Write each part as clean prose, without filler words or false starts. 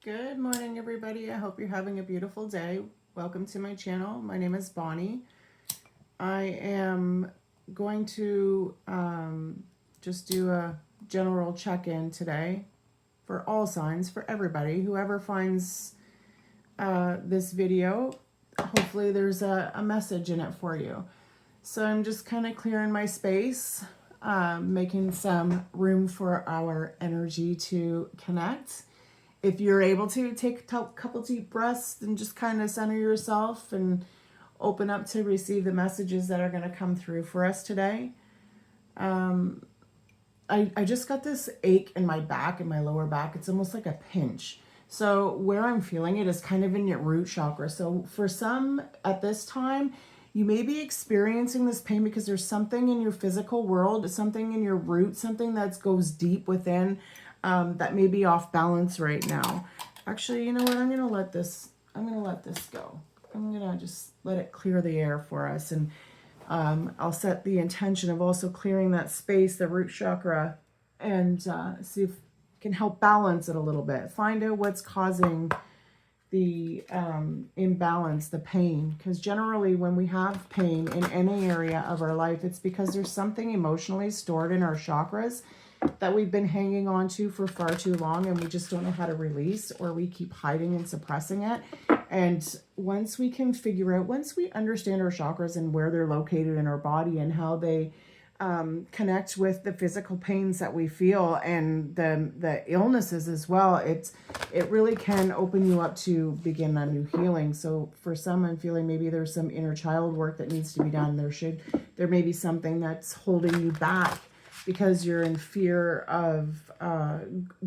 Good morning, everybody. I hope you're having a beautiful day. Welcome to my channel. My name is Bonnie. I am going to just do a general check-in today for all signs, for everybody. Whoever finds this video, hopefully there's a message in it for you. So I'm just kind of clearing my space, making some room for our energy to connect. If you're able to, take a couple deep breaths and just kind of center yourself and open up to receive the messages that are going to come through for us today. I just got this ache in my back, in my lower back. It's almost like a pinch. So where I'm feeling it is kind of in your root chakra. So for some at this time, you may be experiencing this pain because there's something in your physical world, something in your root, something that goes deep within that may be off balance right now. Actually, you know what? I'm gonna let this go. I'm gonna just let it clear the air for us, and I'll set the intention of also clearing that space, the root chakra, and see if it can help balance it a little bit. Find out what's causing the imbalance, the pain, because generally when we have pain in any area of our life, it's because there's something emotionally stored in our chakras that we've been hanging on to for far too long, and we just don't know how to release, or we keep hiding and suppressing it. And once we can figure out, once we understand our chakras and where they're located in our body and how they connect with the physical pains that we feel and the illnesses as well, it really can open you up to begin a new healing. So for some, I'm feeling maybe there's some inner child work that needs to be done. There may be something that's holding you back because you're in fear of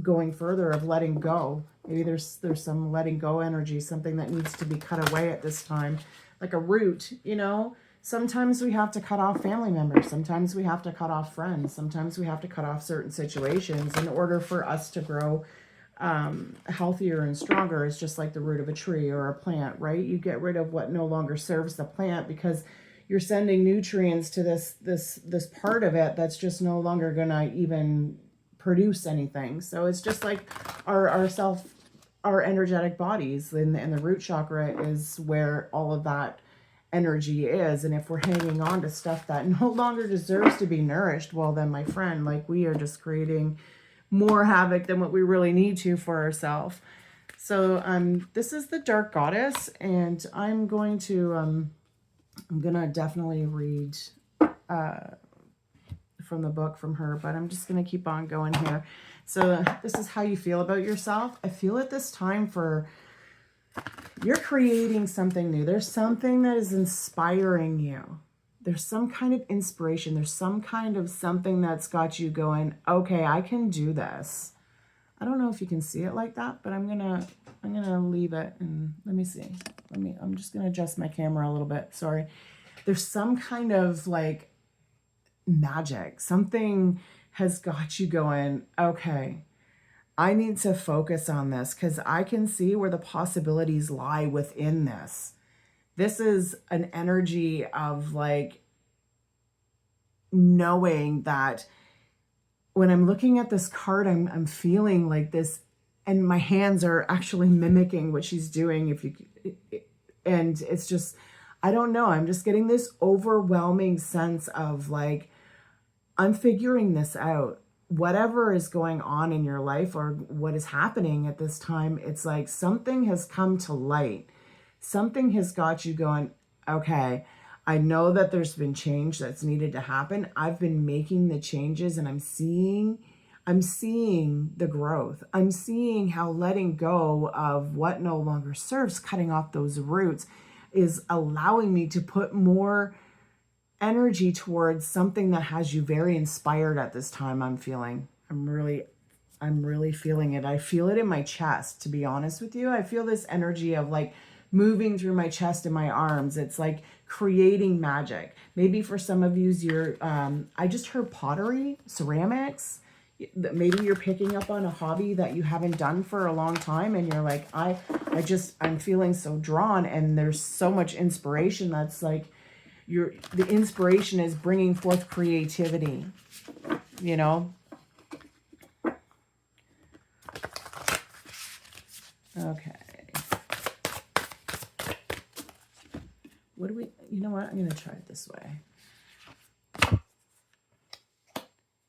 going further, of letting go. Maybe there's some letting go energy, something that needs to be cut away at this time, like a root, you know. Sometimes we have to cut off family members. Sometimes we have to cut off friends. Sometimes we have to cut off certain situations in order for us to grow healthier and stronger. It's just like the root of a tree or a plant, right? You get rid of what no longer serves the plant because you're sending nutrients to this part of it that's just no longer gonna even produce anything. So it's just like our energetic bodies, and the root chakra is where all of that energy is. And if we're hanging on to stuff that no longer deserves to be nourished, well then, my friend, like, we are just creating more havoc than what we really need to for ourselves. So this is the Dark Goddess, and I'm gonna definitely read from the book from her, but I'm just gonna keep on going here. So this is how you feel about yourself. I feel at this time you're creating something new. There's something that is inspiring you. There's some kind of inspiration. There's some kind of something that's got you going, okay, I can do this. I don't know if you can see it like that, but I'm gonna leave it, and let me see. I'm just gonna adjust my camera a little bit. Sorry. There's some kind of like magic. Something has got you going, okay, I need to focus on this because I can see where the possibilities lie within this. This is an energy of like knowing that when I'm looking at this card, I'm feeling like this, and my hands are actually mimicking what she's doing. And it's just, I don't know, I'm just getting this overwhelming sense of like, I'm figuring this out. Whatever is going on in your life or what is happening at this time, it's like something has come to light. Something has got you going, okay, I know that there's been change that's needed to happen. I've been making the changes, and I'm seeing the growth. I'm seeing how letting go of what no longer serves, cutting off those roots, is allowing me to put more energy towards something that has you very inspired at this time. I'm really feeling it. I feel it in my chest, to be honest with you. I feel this energy of like moving through my chest and my arms. It's like creating magic. Maybe for some of you, I just heard pottery, ceramics. Maybe you're picking up on a hobby that you haven't done for a long time, and you're like, I'm feeling so drawn, and there's so much inspiration that's like, the inspiration is bringing forth creativity, you know. Okay. What do we, you know what? I'm going to try it this way.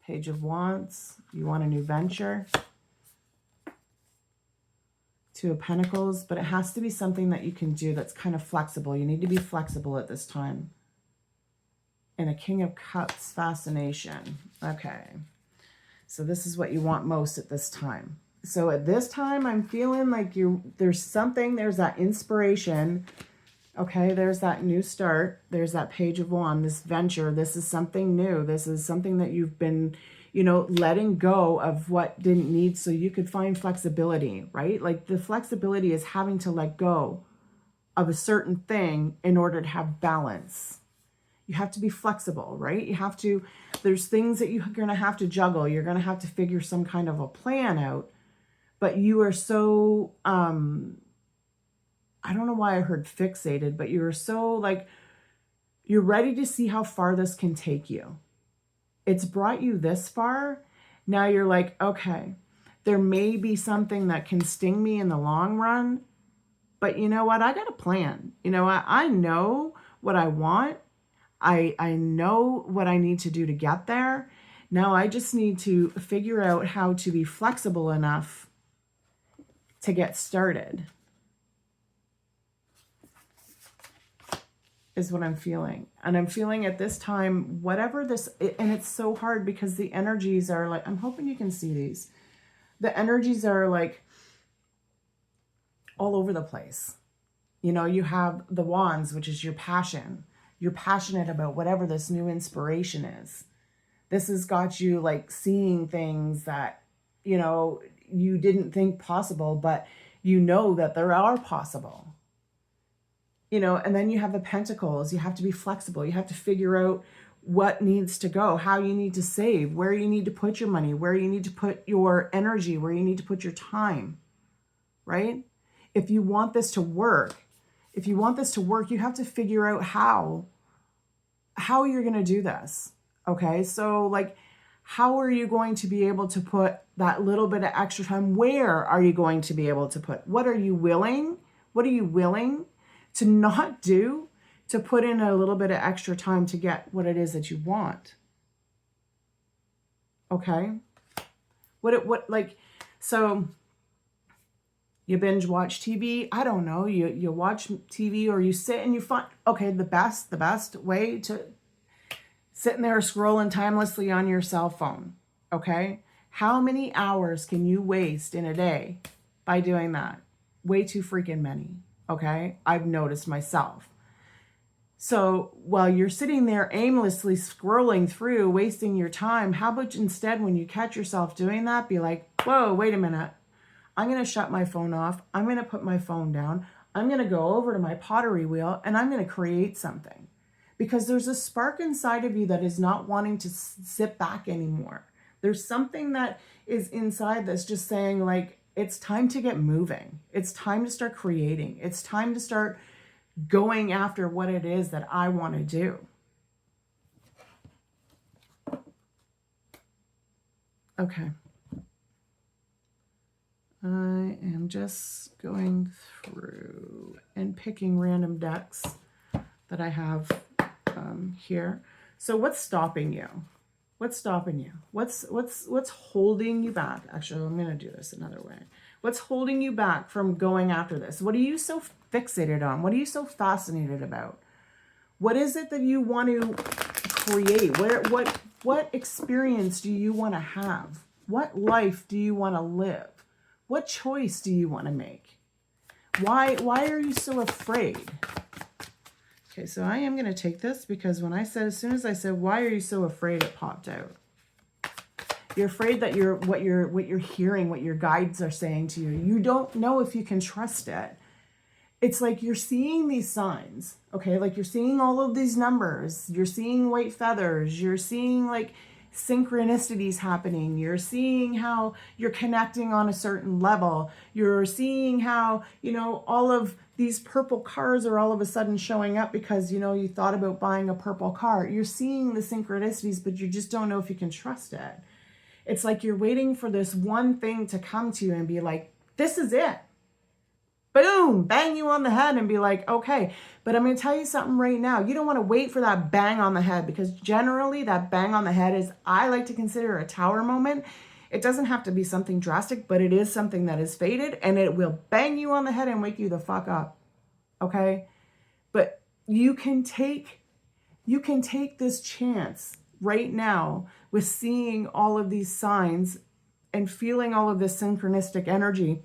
Page of Wands. You want a new venture. Two of Pentacles, but it has to be something that you can do that's kind of flexible. You need to be flexible at this time. And a King of Cups, fascination. Okay. So this is what you want most at this time. So at this time, I'm feeling like there's that inspiration. Okay, there's that new start. There's that Page of Wands, this venture. This is something new. This is something that you've been, letting go of what didn't need so you could find flexibility, right? Like the flexibility is having to let go of a certain thing in order to have balance. You have to be flexible, right? There's things that you're going to have to juggle. You're going to have to figure some kind of a plan out. But you are so, I don't know why I heard fixated, but you're so like, you're ready to see how far this can take you. It's brought you this far. Now you're like, okay, there may be something that can sting me in the long run, but you know what? I got a plan. I know what I want. I know what I need to do to get there. Now I just need to figure out how to be flexible enough to get started, is what I'm feeling. And I'm feeling at this time, whatever this, and it's so hard because the energies are like, I'm hoping you can see these. The energies are like all over the place. You have the Wands, which is your passion. You're passionate about whatever this new inspiration is. This has got you like seeing things that, you didn't think possible, but that there are possible. And then you have the Pentacles. You have to be flexible. You have to figure out what needs to go, how you need to save, where you need to put your money, where you need to put your energy, where you need to put your time, right? If you want this to work, you have to figure out how you're going to do this. Okay. So like, how are you going to be able to put that little bit of extra time? Where are you going to be able to put? What are you willing to not do to put in a little bit of extra time to get what it is that you want? Okay. So you binge watch TV. I don't know. You watch TV or you sit and you find, okay, the best way to sitting there scrolling timelessly on your cell phone. Okay. How many hours can you waste in a day by doing that? Way too freaking many. Okay. I've noticed myself. So while you're sitting there aimlessly scrolling through, wasting your time, how about instead when you catch yourself doing that, be like, whoa, wait a minute. I'm going to shut my phone off. I'm going to put my phone down. I'm going to go over to my pottery wheel and I'm going to create something. Because there's a spark inside of you that is not wanting to sit back anymore. There's something that is inside that's just saying like, it's time to get moving. It's time to start creating. It's time to start going after what it is that I want to do. Okay. I am just going through and picking random decks that I have here. So what's stopping you? What's stopping you? What's holding you back? Actually, I'm going to do this another way. What's holding you back from going after this? What are you so fixated on? What are you so fascinated about? What is it that you want to create? What experience do you want to have? What life do you want to live? What choice do you want to make? Why are you so afraid? Okay, so I am going to take this because as soon as I said, why are you so afraid, it popped out. You're afraid that what you're hearing, what your guides are saying to you, you don't know if you can trust it. It's like you're seeing these signs, okay? Like you're seeing all of these numbers. You're seeing white feathers. You're seeing like synchronicities happening. You're seeing how you're connecting on a certain level. You're seeing how, all of these purple cars are all of a sudden showing up because, you thought about buying a purple car. You're seeing the synchronicities, but you just don't know if you can trust it. It's like you're waiting for this one thing to come to you and be like, this is it. boom, bang you on the head and be like, okay. But I'm going to tell you something right now. You don't want to wait for that bang on the head, because generally that bang on the head is, I like to consider, a tower moment. It doesn't have to be something drastic, but it is something that is faded, and it will bang you on the head and wake you the fuck up. Okay? But you can take this chance right now with seeing all of these signs and feeling all of this synchronistic energy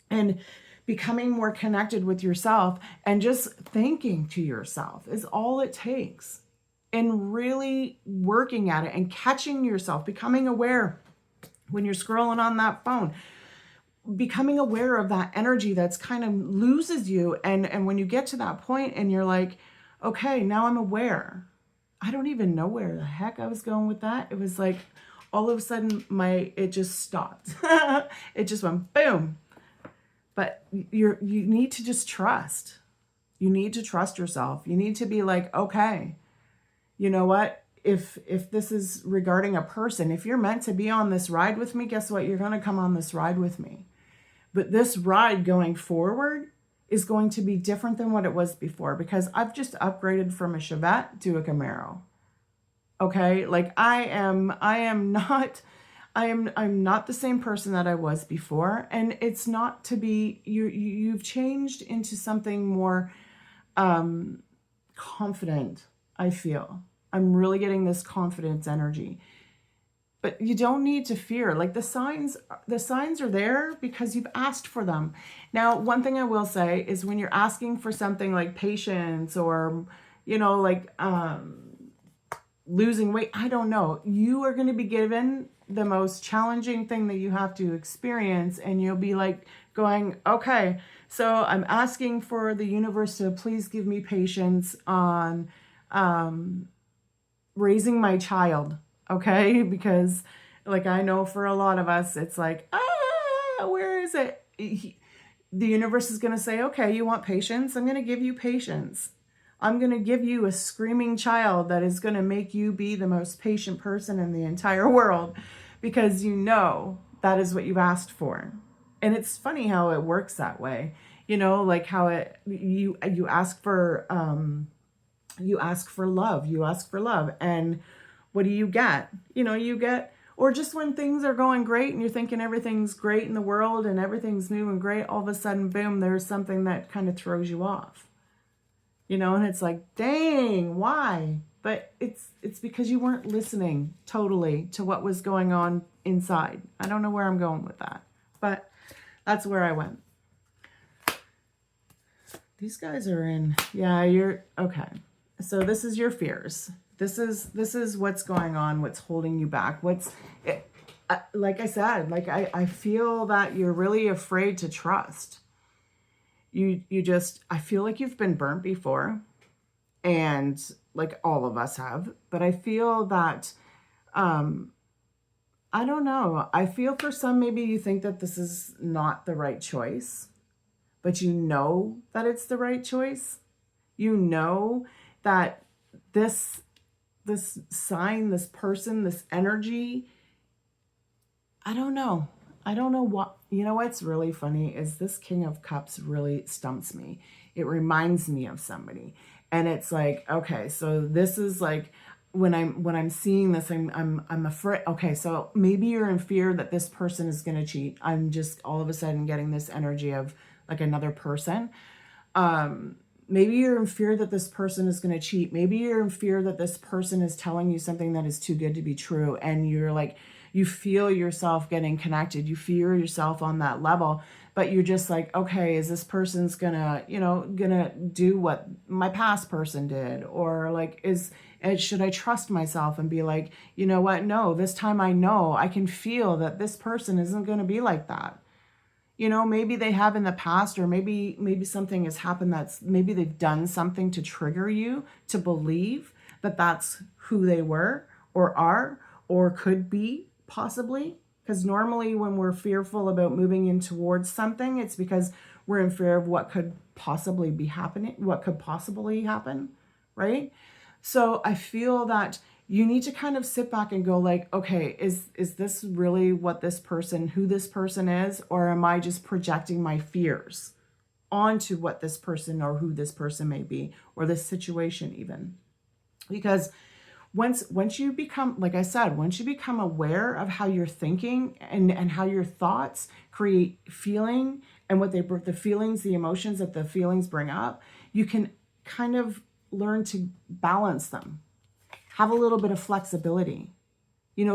and becoming more connected with yourself, and just thinking to yourself is all it takes. And really working at it and catching yourself, becoming aware when you're scrolling on that phone, becoming aware of that energy that's kind of loses you. And when you get to that point and you're like, okay, now I'm aware. I don't even know where the heck I was going with that. It was like all of a sudden it just stopped. It just went boom. But you need to just trust. You need to trust yourself. You need to be like, okay, you know what? If this is regarding a person, if you're meant to be on this ride with me, guess what? You're going to come on this ride with me. But this ride going forward is going to be different than what it was before, because I've just upgraded from a Chevette to a Camaro. Okay? Like I'm not the same person that I was before, and it's not to be, you've changed into something more confident, I feel. I'm really getting this confidence energy. But you don't need to fear. Like the signs are there because you've asked for them. Now, one thing I will say is, when you're asking for something like patience or, like losing weight, I don't know, you are going to be given the most challenging thing that you have to experience, and you'll be like going, okay, so I'm asking for the universe to please give me patience on raising my child, okay? Because like I know for a lot of us, it's like, where is it? The universe is going to say, okay, you want patience? I'm going to give you patience. I'm going to give you a screaming child that is going to make you be the most patient person in the entire world, because that is what you've asked for. And it's funny how it works that way. Like how you ask for love, and what do you get? Or just when things are going great and you're thinking everything's great in the world and everything's new and great, all of a sudden, boom, there's something that kind of throws you off. And it's like, dang, why? But it's because you weren't listening totally to what was going on inside. I don't know where I'm going with that, but that's where I went. These guys are in, yeah, you're, okay. So this is your fears. This is what's going on, what's holding you back. Like I said, like I feel that you're really afraid to trust. I feel like you've been burnt before, and like all of us have, but I feel that, I don't know. I feel for some, maybe you think that this is not the right choice, but you know that it's the right choice. You know that this sign, this person, this energy, I don't know what, what's really funny is this King of Cups really stumps me. It reminds me of somebody. And it's like, okay, so this is like, when I'm seeing this, I'm afraid. Okay, so maybe you're in fear that this person is going to cheat. I'm just all of a sudden getting this energy of like another person. Maybe you're in fear that this person is going to cheat. Maybe you're in fear that this person is telling you something that is too good to be true. And you're like, you feel yourself getting connected. You fear yourself on that level, but you're just like, okay, is this person's gonna do what my past person did? Or like, should I trust myself and be like, you know what? No, this time I can feel that this person isn't going to be like that. Maybe they have in the past, or maybe something has happened maybe they've done something to trigger you to believe that that's who they were or are or could be possibly. Because normally when we're fearful about moving in towards something, it's because we're in fear of what could possibly be happening, what could possibly happen, right? So I feel that you need to kind of sit back and go like, okay, is this really what this person, who this person is? Or am I just projecting my fears onto what this person or who this person may be, or this situation even? Because once you become, like I said, once you become aware of how you're thinking and how your thoughts create feeling and what the feelings, the emotions that the feelings bring up, you can kind of learn to balance them. Have a little bit of flexibility.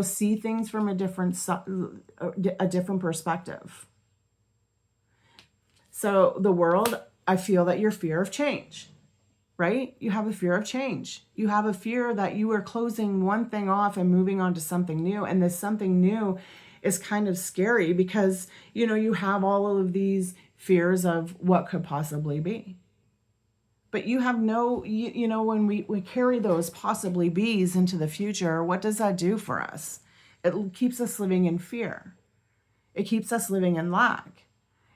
See things from a different perspective. So the world, I feel that your fear of change, right? You have a fear of change. You have a fear that you are closing one thing off and moving on to something new. And this something new is kind of scary because, you have all of these fears of what could possibly be. But you have when we carry those possibly be's into the future, what does that do for us? It keeps us living in fear. It keeps us living in lack.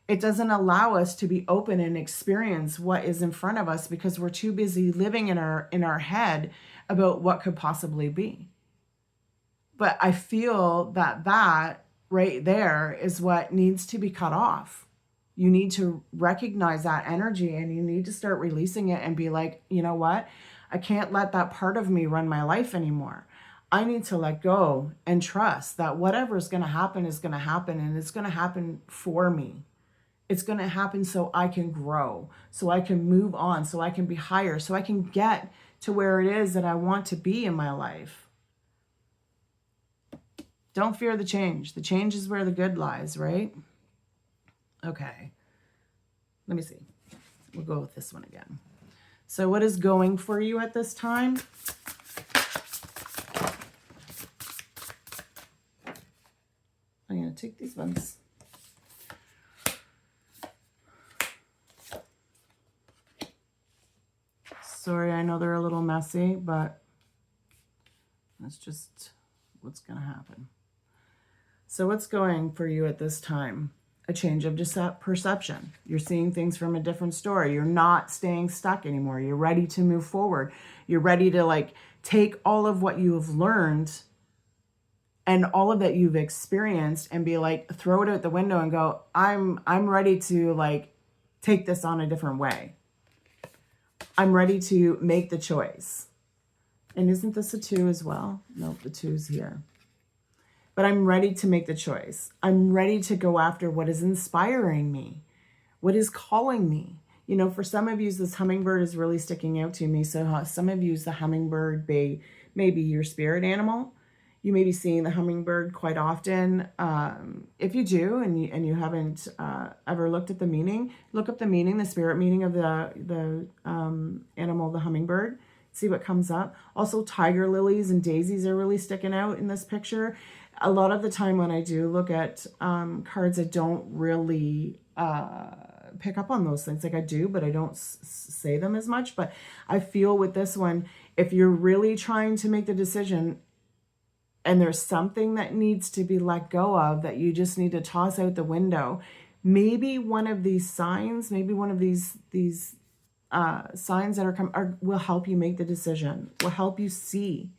It doesn't allow us to be open and experience what is in front of us because we're too busy living in our head about what could possibly be. But I feel that right there is what needs to be cut off. You need to recognize that energy and you need to start releasing it and be like, you know what? I can't let that part of me run my life anymore. I need to let go and trust that whatever is going to happen is going to happen, and it's going to happen for me. It's going to happen so I can grow, so I can move on, so I can be higher, so I can get to where it is that I want to be in my life. Don't fear the change. The change is where the good lies, right? Okay. Let me see. We'll go with this one again. So what is going for you at this time? I'm going to take these ones. Sorry, I know they're a little messy, but that's just what's going to happen. So what's going for you at this time? A change of perception. You're seeing things from a different story. You're not staying stuck anymore. You're ready to move forward. You're ready to take all of what you have learned and all of that you've experienced and be like, throw it out the window and go, I'm ready to take this on a different way. I'm ready to make the choice. And isn't this a 2 as well? Nope, the 2's here. But I'm ready to make the choice. I'm ready to go after what is inspiring me, what is calling me. For some of you, this hummingbird is really sticking out to me. So some of you, the hummingbird may be your spirit animal. You may be seeing the hummingbird quite often. If you do, and you haven't ever looked at the meaning, look up the meaning, the spirit meaning of the animal, the hummingbird. See what comes up. Also, tiger lilies and daisies are really sticking out in this picture. A lot of the time when I do look at cards, I don't really pick up on those things. I do, but I don't say them as much. But I feel with this one, if you're really trying to make the decision and there's something that needs to be let go of that you just need to toss out the window, maybe one of these signs, maybe one of these signs that will help you make the decision, will help you see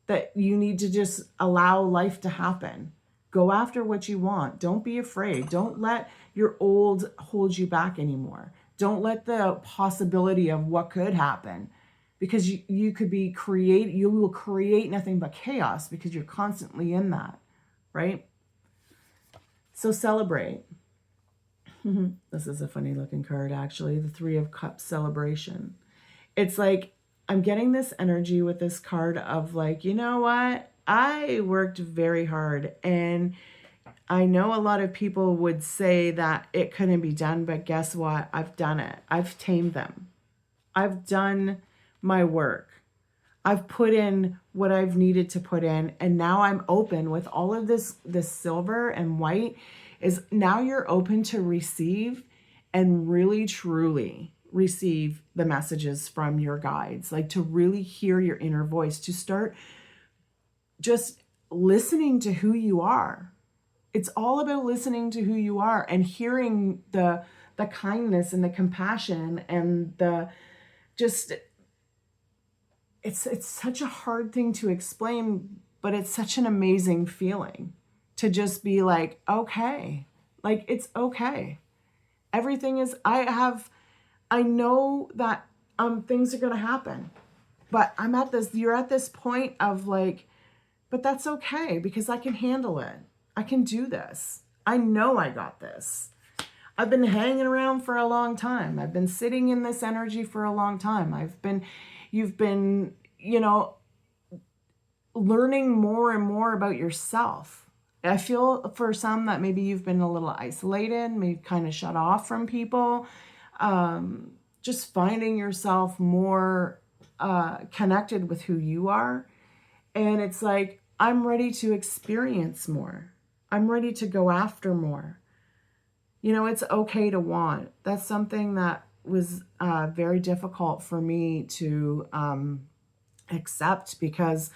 that you need to just allow life to happen. Go after what you want. Don't be afraid. Don't let your old hold you back anymore. Don't let the possibility of what could happen, because you will create nothing but chaos because you're constantly in that, right? So celebrate. This is a funny looking card, actually. The 3 of Cups, celebration. It's like, I'm getting this energy with this card of you know what? I worked very hard, and I know a lot of people would say that it couldn't be done, but guess what? I've done it. I've tamed them. I've done my work. I've put in what I've needed to put in, and now I'm open with all of this silver and white is now you're open to receive and really truly receive the messages from your guides, to really hear your inner voice, to start just listening to who you are. It's all about listening to who you are and hearing the kindness and the compassion and the just it's such a hard thing to explain, but it's such an amazing feeling to just be like, okay, like it's okay. Everything is, I know that things are going to happen, but you're at this point of like, but that's okay because I can handle it. I can do this. I know I got this. I've been hanging around for a long time. I've been sitting in this energy for a long time. You've been, learning more and more about yourself. I feel for some that maybe you've been a little isolated, maybe kind of shut off from people, just finding yourself more connected with who you are. And it's like, I'm ready to experience more. I'm ready to go after more. It's okay to want. That's something that was very difficult for me to accept, because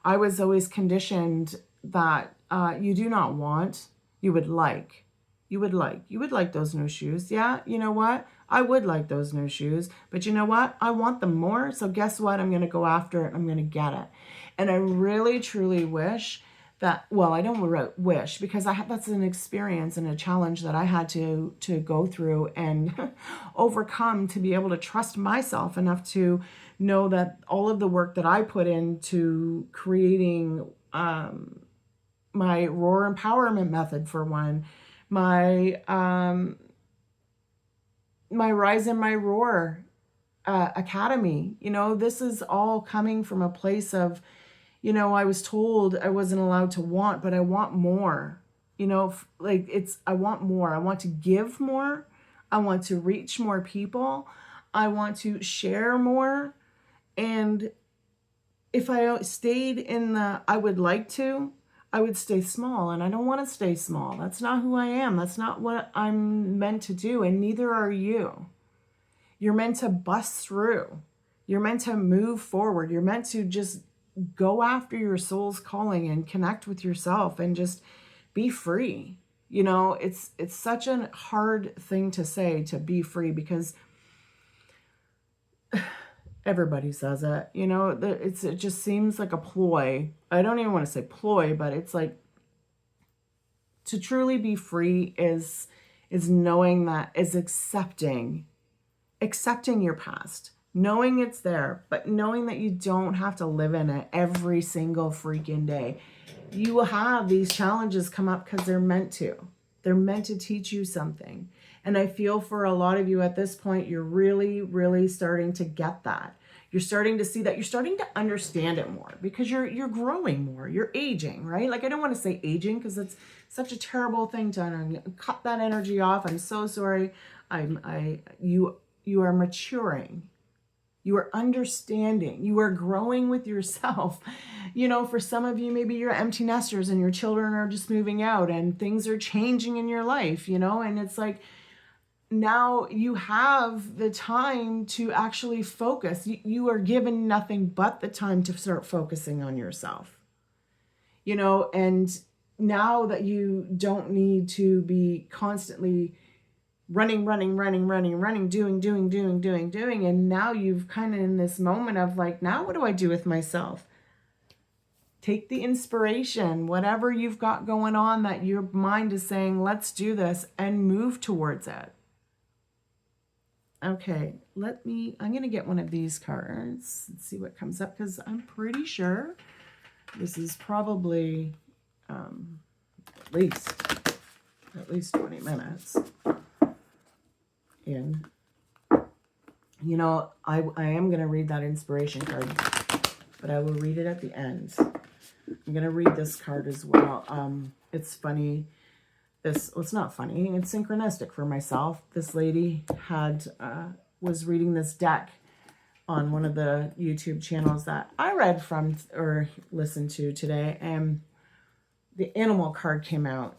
I was always conditioned that you do not want, you would like. You would like those new shoes. Yeah, you know what? I would like those new shoes. But you know what? I want them more. So guess what? I'm going to go after it. I'm going to get it. And I really, truly wish that, well, I don't wish, because that's an experience and a challenge that I had to go through and overcome, to be able to trust myself enough to know that all of the work that I put into creating my roar empowerment method, for one, my Rise in My Roar Academy, this is all coming from a place of, I was told I wasn't allowed to want, but I want more. I want more. I want to give more. I want to reach more people. I want to share more. And if I stayed in I would like to, I would stay small, and I don't want to stay small. That's not who I am. That's not what I'm meant to do, and neither are you. You're meant to bust through. You're meant to move forward. You're meant to just go after your soul's calling and connect with yourself and just be free. It's such a hard thing to say, to be free, because everybody says it. It just seems like a ploy. I don't even want to say ploy, but it's like, to truly be free is knowing that, is accepting your past, knowing it's there, but knowing that you don't have to live in it every single freaking day. You will have these challenges come up because they're meant to. They're meant to teach you something. And I feel for a lot of you at this point, you're really, really starting to get that. You're starting to see that. You're starting to understand it more, because you're growing more. You're aging, right? Like, I don't want to say aging, because it's such a terrible thing to cut that energy off. I'm so sorry. You are maturing. You are understanding. You are growing with yourself. For some of you, maybe you're empty nesters and your children are just moving out and things are changing in your life, and it's like, now you have the time to actually focus. You are given nothing but the time to start focusing on yourself, and now that you don't need to be constantly running, doing. And now you've kind of in this moment of like, now what do I do with myself? Take the inspiration, whatever you've got going on that your mind is saying, let's do this, and move towards it. Okay, I'm going to get one of these cards and see what comes up, because I'm pretty sure this is probably at least 20 minutes in. I am going to read that inspiration card, but I will read it at the end. I'm going to read this card as well. It's funny. It's not funny. It's synchronistic for myself. This lady was reading this deck on one of the YouTube channels that I read from or listened to today, and the animal card came out.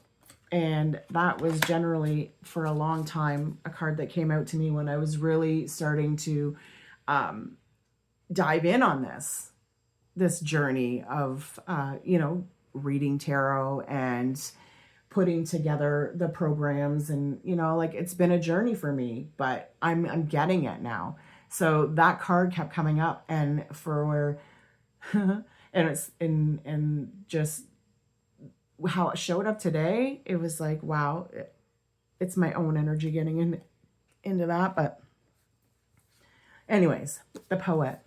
And that was generally, for a long time, a card that came out to me when I was really starting to dive in on this journey of, reading tarot and putting together the programs. And, it's been a journey for me, but I'm getting it now. So that card kept coming up, and and it's and just how it showed up today, it was like, wow, it's my own energy getting into that. But anyways, the poet.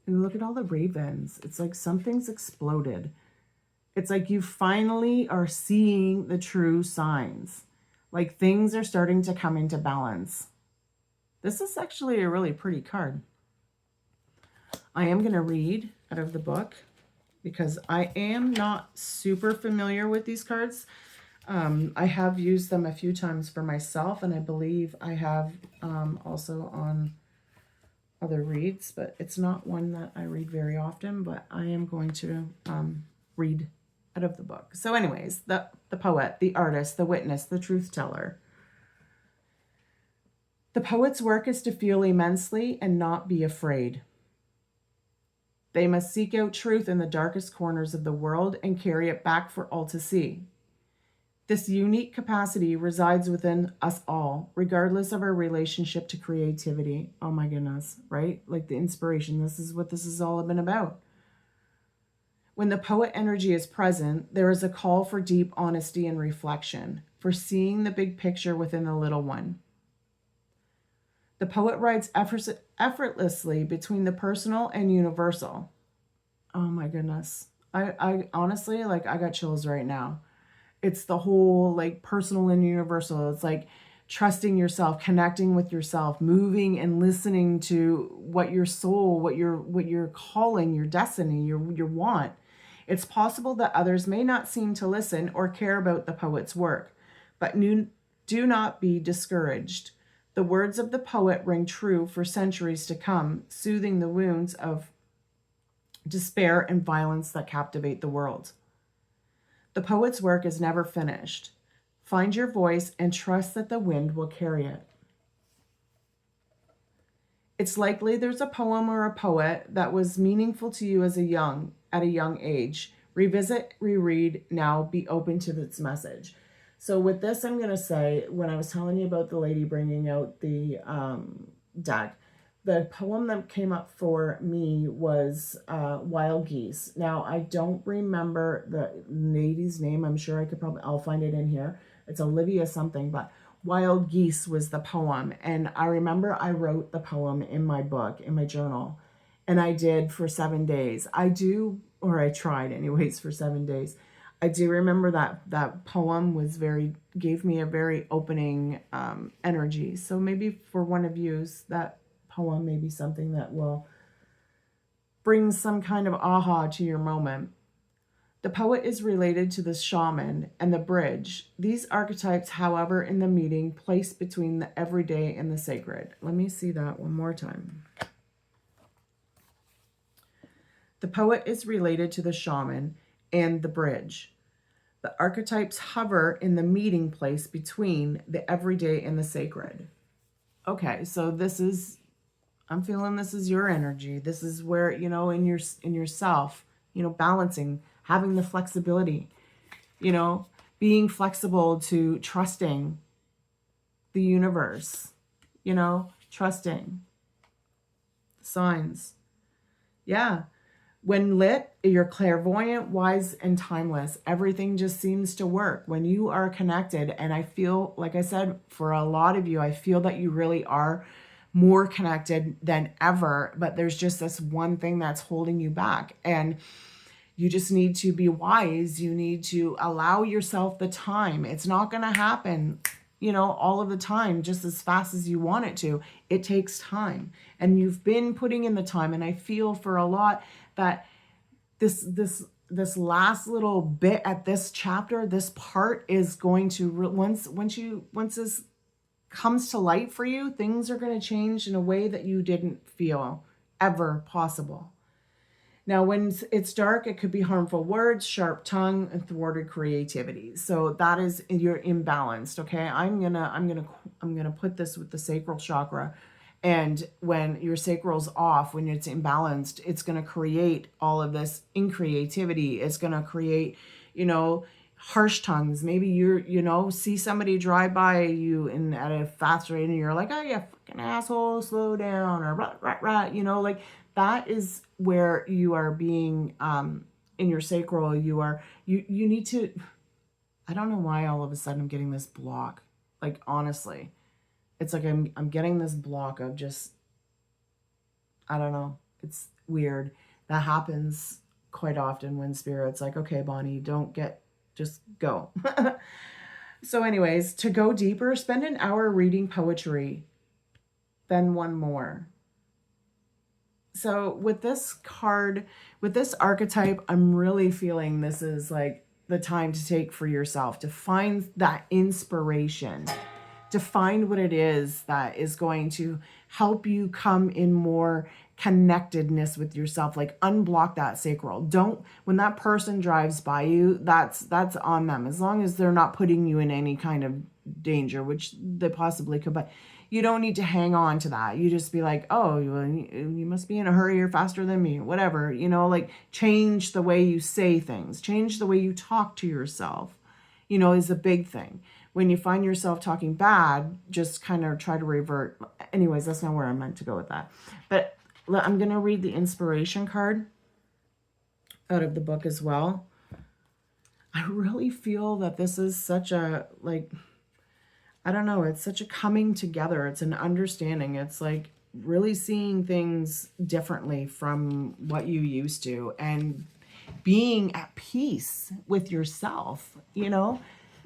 And look at all the ravens. It's like something's exploded. It's like you finally are seeing the true signs. Like things are starting to come into balance. This is actually a really pretty card. I am going to read out of the book because I am not super familiar with these cards. I have used them a few times for myself, and I believe I have also on other reads, but it's not one that I read very often, but I am going to read out of the book. So anyways, the poet, the artist, the witness, the truth teller. The poet's work is to feel immensely and not be afraid. They must seek out truth in the darkest corners of the world and carry it back for all to see. This unique capacity resides within us all, regardless of our relationship to creativity. Oh my goodness, right? Like the inspiration. This is what this has all been about. When the poet energy is present, there is a call for deep honesty and reflection, for seeing the big picture within the little one. The poet rides effortlessly between the personal and universal. Oh my goodness. I honestly, like, I got chills right now. It's the whole like personal and universal. It's like trusting yourself, connecting with yourself, moving and listening to what your soul, what your calling, your destiny, your want. It's possible that others may not seem to listen or care about the poet's work, but do not be discouraged. The words of the poet ring true for centuries to come, soothing the wounds of despair and violence that captivate the world. The poet's work is never finished. Find your voice and trust that the wind will carry it. It's likely there's a poem or a poet that was meaningful to you at a young age. Revisit, reread, now be open to its message. So with this, I'm going to say, when I was telling you about the lady bringing out the deck, the poem that came up for me was Wild Geese. Now, I don't remember the lady's name. I'm sure I'll find it in here. It's Olivia something, but Wild Geese was the poem. And I remember I wrote the poem in my book, in my journal, and I did for 7 days. I tried anyways for 7 days. I do remember that poem gave me a very opening energy. So maybe for one of you, that poem may be something that will bring some kind of aha to your moment. The poet is related to the shaman and the bridge. These archetypes, however, in the meeting, place between the everyday and the sacred. Let me see that one more time. The poet is related to the shaman and the bridge. The archetypes hover in the meeting place between the everyday and the sacred. Okay, so I'm feeling this is your energy. This is where, in yourself, balancing, having the flexibility, being flexible to trusting the universe, trusting the signs. Yeah. When lit, you're clairvoyant, wise, and timeless. Everything just seems to work when you are connected. And I feel, like I said, for a lot of you, I feel that you really are more connected than ever. But there's just this one thing that's holding you back. And you just need to be wise. You need to allow yourself the time. It's not going to happen, all of the time, just as fast as you want it to. It takes time. And you've been putting in the time. And I feel for a lot that this last little bit at this chapter, this part is going to, once this comes to light for you, things are going to change in a way that you didn't feel ever possible. Now, when it's dark, it could be harmful words, sharp tongue, and thwarted creativity. So that is, you're imbalanced. Okay, I'm gonna put this with the sacral chakra, and when your sacral's off, when it's imbalanced, it's gonna create all of this increativity. It's gonna create, harsh tongues. Maybe see somebody drive by you at a fast rate and you're like, oh, you fucking asshole, slow down, or rah, rah, rah, like that is where you are being, in your sacral. You need to, I don't know why all of a sudden I'm getting this block. Like, honestly, it's like I'm getting this block of just, I don't know. It's weird. That happens quite often when spirit's like, okay, Bonnie, just go. So anyways, to go deeper, spend an hour reading poetry, then one more. So with this card, with this archetype, I'm really feeling this is like the time to take for yourself, to find that inspiration, to find what it is that is going to help you come in more connectedness with yourself. Like, unblock that sacral. When that person drives by you, that's on them, as long as they're not putting you in any kind of danger, which they possibly could. But you don't need to hang on to that. You just be like, oh, you must be in a hurry, or faster than me, whatever, like change the way you say things, change the way you talk to yourself, is a big thing. When you find yourself talking bad, just kind of try to revert. Anyways, that's not where I meant to go with that. But I'm going to read the inspiration card out of the book as well. I really feel that this is such a, like, I don't know, it's such a coming together. It's an understanding. It's like really seeing things differently from what you used to, and being at peace with yourself,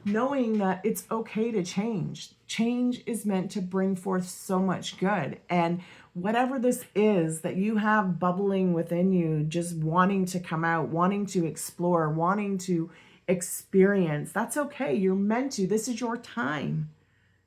knowing that it's okay to change. Change is meant to bring forth so much good. And whatever this is that you have bubbling within you, just wanting to come out, wanting to explore, wanting to experience, that's okay. You're meant to. This is your time.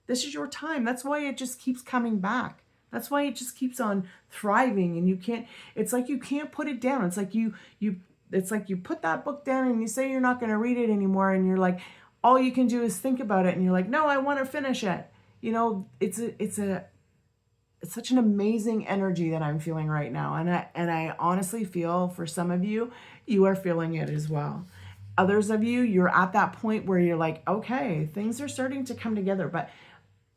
This is your time. That's why it just keeps coming back. That's why it just keeps on thriving, and it's like you can't put it down. It's like it's like you put that book down and you say you're not going to read it anymore, and you're like, all you can do is think about it, and you're like, no, I want to finish it. It's such an amazing energy that I'm feeling right now, and I honestly feel for some of you, you are feeling it as well. Others of you, you're at that point where you're like, okay, things are starting to come together. But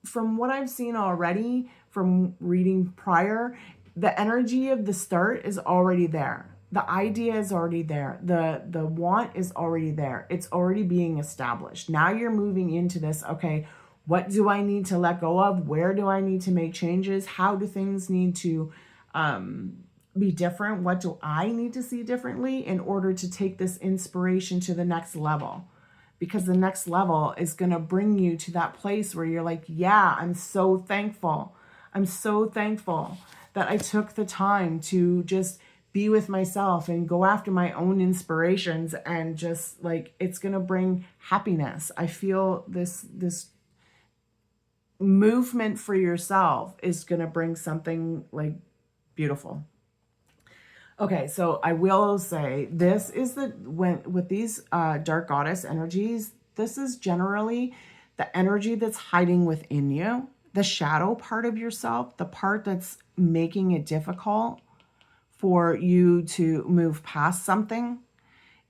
from what I've seen already from reading prior, the energy of the start is already there. The idea is already there. The want is already there. It's already being established. Now you're moving into this, okay, what do I need to let go of? Where do I need to make changes? How do things need to be different? What do I need to see differently in order to take this inspiration to the next level? Because the next level is going to bring you to that place where you're like, yeah, I'm so thankful. I'm so thankful that I took the time to just be with myself and go after my own inspirations, and just like, it's going to bring happiness. I feel this movement for yourself is going to bring something like beautiful. Okay, so I will say this is with these dark goddess energies, this is generally the energy that's hiding within you, the shadow part of yourself, the part that's making it difficult for you to move past something.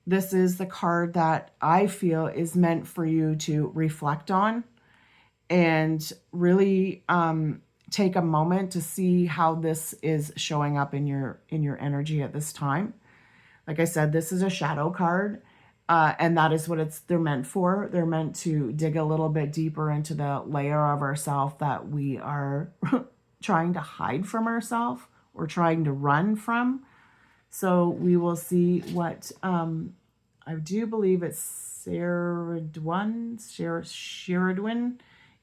This is the card that I feel is meant for you to reflect on and really take a moment to see how this is showing up in your energy at this time. Like I said, this is a shadow card, and that is what they're meant for. They're meant to dig a little bit deeper into the layer of ourselves that we are trying to hide from ourselves or trying to run from. So we will see what I do believe it's Sheridwin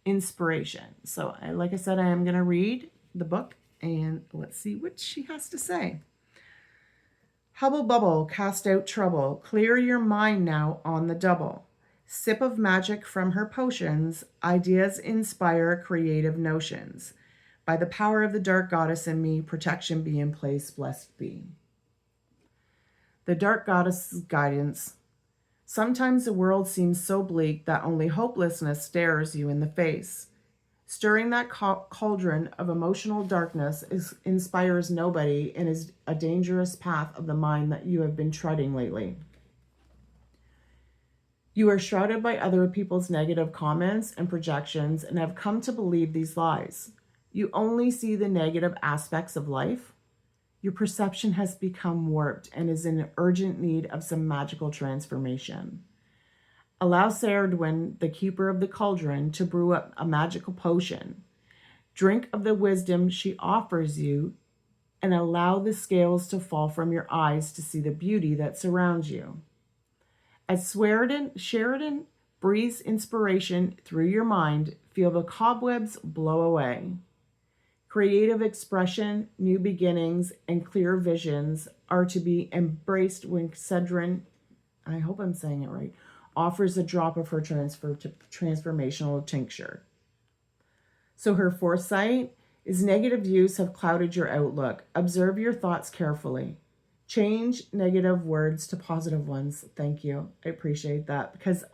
inspiration. So like I said, I am going to read the book, and let's see what she has to say. Hubble bubble, cast out trouble, clear your mind now on the double. Sip of magic from her potions, ideas inspire creative notions. By the power of the dark goddess in me, protection be in place, blessed be. The dark goddess's guidance. Sometimes the world seems so bleak that only hopelessness stares you in the face. Stirring that cauldron of emotional darkness inspires nobody and is a dangerous path of the mind that you have been treading lately. You are shrouded by other people's negative comments and projections and have come to believe these lies. You only see the negative aspects of life. Your perception has become warped and is in urgent need of some magical transformation. Allow Serdwin, the keeper of the cauldron, to brew up a magical potion. Drink of the wisdom she offers you and allow the scales to fall from your eyes to see the beauty that surrounds you. As Sheridan breathes inspiration through your mind, feel the cobwebs blow away. Creative expression, new beginnings, and clear visions are to be embraced when Cedrin, I hope I'm saying it right, offers a drop of her transformational tincture. So her foresight is negative views have clouded your outlook. Observe your thoughts carefully. Change negative words to positive ones. Thank you. I appreciate that because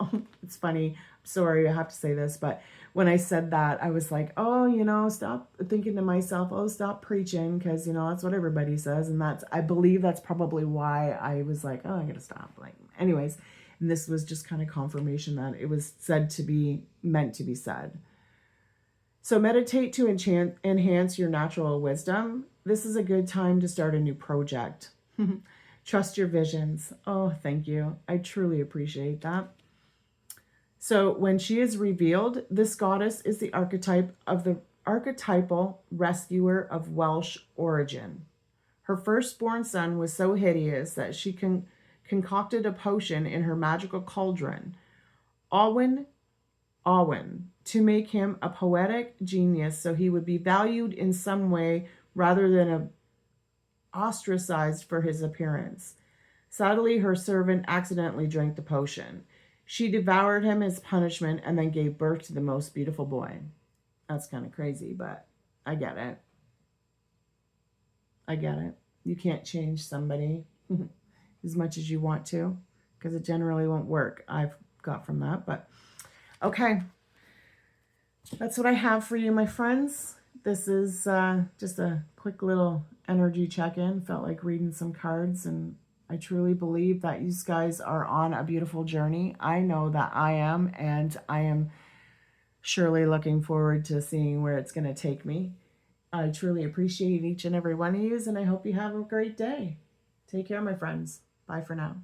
it's funny. Sorry, I have to say this, but when I said that, I was like, oh, stop thinking to myself, oh, stop preaching because, that's what everybody says. And I believe that's probably why I was like, oh, I got to stop. Like, anyways, and this was just kind of confirmation that it was meant to be said. So meditate to enhance your natural wisdom. This is a good time to start a new project. Trust your visions. Oh, thank you. I truly appreciate that. So when she is revealed, this goddess is the archetypal rescuer of Welsh origin. Her firstborn son was so hideous that she concocted a potion in her magical cauldron, Alwyn, to make him a poetic genius so he would be valued in some way rather than ostracized for his appearance. Sadly, her servant accidentally drank the potion. She devoured him as punishment and then gave birth to the most beautiful boy. That's kind of crazy, but I get it. You can't change somebody as much as you want to because it generally won't work. I've got from that, but okay. That's what I have for you, my friends. This is just a quick little energy check-in. Felt like reading some cards, and I truly believe that you guys are on a beautiful journey. I know that I am, and I am surely looking forward to seeing where it's going to take me. I truly appreciate each and every one of you, and I hope you have a great day. Take care, my friends. Bye for now.